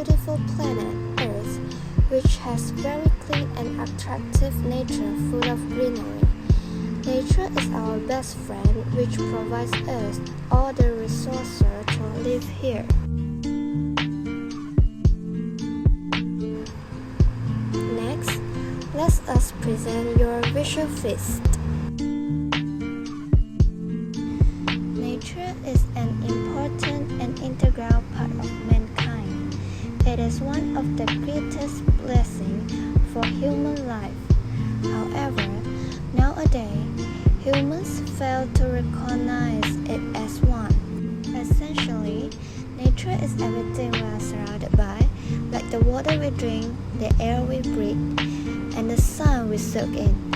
beautiful planet, Earth, which has very clean and attractive nature full of greenery. Nature is our best friend, which provides us all the resources to live here. Next, let us present your visual feast. Nature is an important and integral part of mankind. It is one of the greatest blessings for human life. However, nowadays, humans fail to recognize it as one. Essentially, nature is everything we are surrounded by, like the water we drink, the air we breathe, and the sun we soak in.